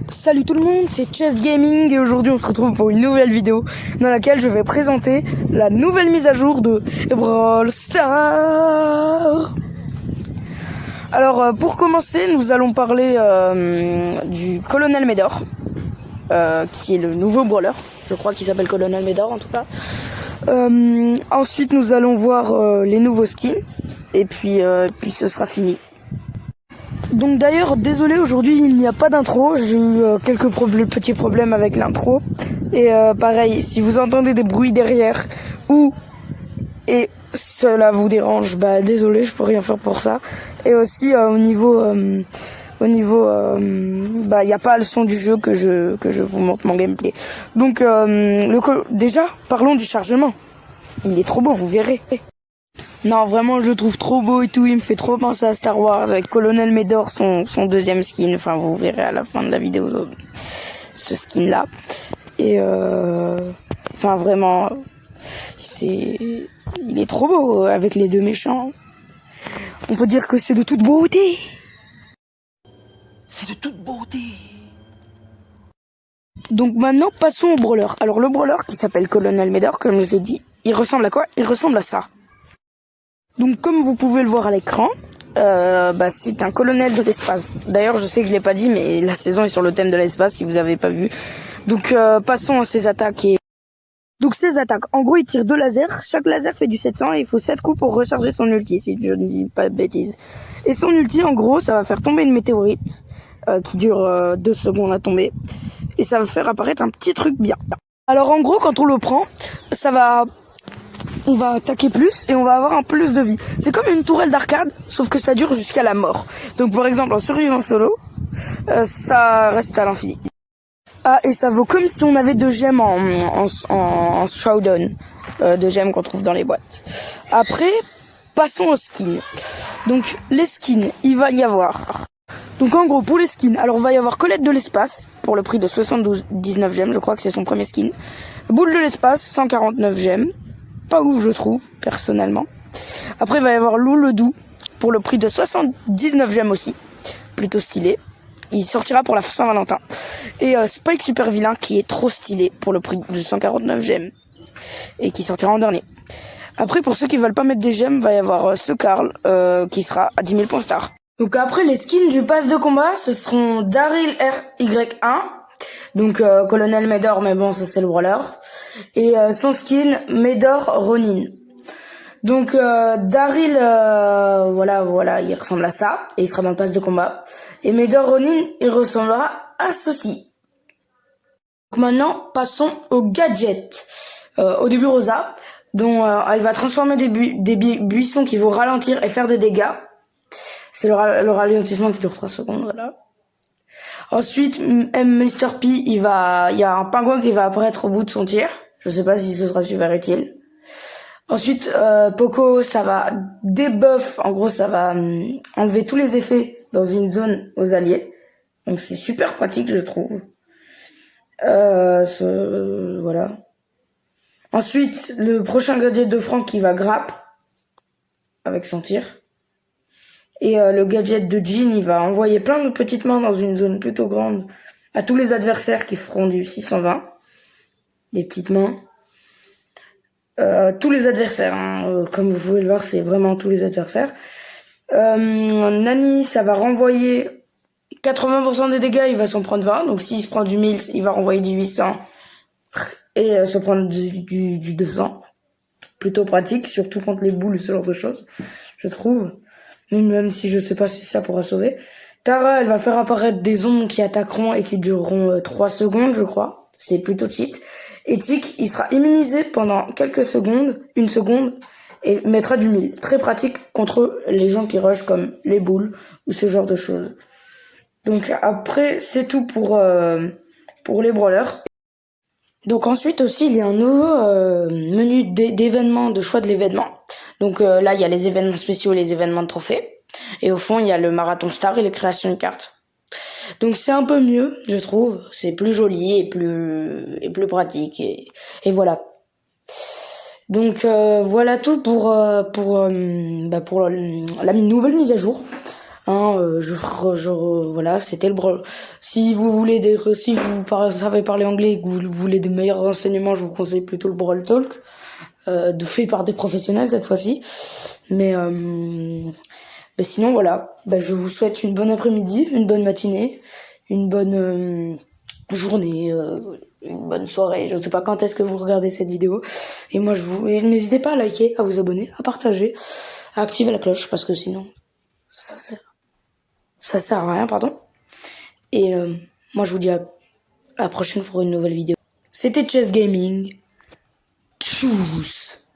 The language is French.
Salut tout le monde, c'est Chess Gaming et aujourd'hui on se retrouve pour une nouvelle vidéo dans laquelle je vais présenter la nouvelle mise à jour de Brawl Stars. Alors pour commencer, nous allons parler du Colonel Médor, qui est le nouveau brawler. Je crois qu'il s'appelle Colonel Médor en tout cas. Ensuite nous allons voir les nouveaux skins et puis ce sera fini. Donc d'ailleurs, désolé, aujourd'hui il n'y a pas d'intro, j'ai eu quelques petits problèmes avec l'intro. Et pareil, si vous entendez des bruits derrière et cela vous dérange, bah désolé, je peux rien faire pour ça. Et aussi au niveau bah il n'y a pas le son du jeu que je vous montre mon gameplay. Donc déjà, parlons du chargement. Il est trop beau, vous verrez. Non, vraiment, je le trouve trop beau et tout. Il me fait trop penser à Star Wars avec Colonel Médor, son deuxième skin. Enfin, vous verrez à la fin de la vidéo ce skin-là. Et enfin, vraiment, il est trop beau avec les deux méchants. On peut dire que c'est de toute beauté. C'est de toute beauté. Donc maintenant, passons au brawler. Alors le brawler qui s'appelle Colonel Médor, comme je l'ai dit, il ressemble à quoi? Il ressemble à ça. Donc comme vous pouvez le voir à l'écran, bah, c'est un colonel de l'espace. D'ailleurs je sais que je l'ai pas dit, mais la saison est sur le thème de l'espace si vous avez pas vu. Donc passons à ses attaques. Donc ses attaques, en gros il tire 2 lasers, chaque laser fait du 700 et il faut 7 coups pour recharger son ulti si je ne dis pas de bêtises. Et son ulti en gros ça va faire tomber une météorite qui dure 2 secondes à tomber. Et ça va faire apparaître un petit truc bien. Alors en gros quand on le prend, on va attaquer plus et on va avoir un plus de vie. C'est comme une tourelle d'arcade, sauf que ça dure jusqu'à la mort. Donc par exemple en survivant solo, ça reste à l'infini. Ah, et ça vaut comme si on avait 2 gemmes en showdown, 2 gemmes qu'on trouve dans les boîtes. Après, passons aux skins. Donc les skins, il va y avoir. Donc en gros pour les skins, alors il va y avoir Colette de l'espace pour le prix de 19 gemmes, je crois que c'est son premier skin. Boule de l'espace, 149 gemmes. Pas ouf je trouve, personnellement. Après il va y avoir Lou le Doux pour le prix de 79 gemmes aussi. Plutôt stylé. Il sortira pour la Saint-Valentin. Et Spike Super Vilain qui est trop stylé pour le prix de 149 gemmes. Et qui sortira en dernier. Après pour ceux qui veulent pas mettre des gemmes, va y avoir ce Carl qui sera à 10 000 points star. Donc après les skins du pass de combat, ce seront Daryl RY1. Donc Colonel Médor, mais bon ça c'est le brawler. Et son skin Médor Ronin. Donc Daryl, voilà, il ressemble à ça et il sera dans le pass de combat. Et Médor Ronin, il ressemblera à ceci. Donc maintenant passons au gadget. Au début Rosa, dont elle va transformer des buissons qui vont ralentir et faire des dégâts. C'est le ralentissement qui dure 3 secondes, voilà. Ensuite, Mr. P, il y a un pingouin qui va apparaître au bout de son tir. Je sais pas si ce sera super utile. Ensuite, Poco, ça va debuff. En gros, ça va enlever tous les effets dans une zone aux alliés. Donc, c'est super pratique, je trouve. Voilà. Ensuite, le prochain gadget de Franck, qui va grappe avec son tir. Et le gadget de Jean, il va envoyer plein de petites mains dans une zone plutôt grande à tous les adversaires qui feront du 620. Des petites mains. Tous les adversaires, hein. Comme vous pouvez le voir, c'est vraiment tous les adversaires. Nani, ça va renvoyer 80% des dégâts, il va s'en prendre 20. Donc s'il se prend du 1000, il va renvoyer du 800 et se prendre du 200. Plutôt pratique, surtout contre les boules, ce genre de choses, je trouve. Même si je sais pas si ça pourra sauver. Tara, elle va faire apparaître des ondes qui attaqueront et qui dureront 3 secondes, je crois. C'est plutôt cheat. Et Tic, il sera immunisé pendant quelques secondes, 1 seconde, et mettra du 1000. Très pratique contre les gens qui rushent comme les boules ou ce genre de choses. Donc après, c'est tout pour les brawlers. Donc ensuite aussi, il y a un nouveau menu d'événements, de choix de l'événement. Donc là, il y a les événements spéciaux et les événements de trophées. Et au fond, il y a le marathon star et les créations de cartes. Donc c'est un peu mieux, je trouve. C'est plus joli et plus pratique. Et voilà. Donc voilà tout pour la nouvelle mise à jour. Voilà, c'était le Brawl. Si vous voulez savez parler anglais et que vous voulez de meilleurs renseignements, je vous conseille plutôt le Brawl Talk, fait par des professionnels cette fois-ci. Mais sinon voilà, je vous souhaite une bonne après-midi, une bonne matinée, une bonne journée, une bonne soirée. Je ne sais pas quand est-ce que vous regardez cette vidéo. Et moi, n'hésitez pas à liker, à vous abonner, à partager, à activer la cloche parce que sinon, ça sert à rien, pardon. Et moi, je vous dis à la prochaine pour une nouvelle vidéo. C'était Chess Gaming. Tchuss.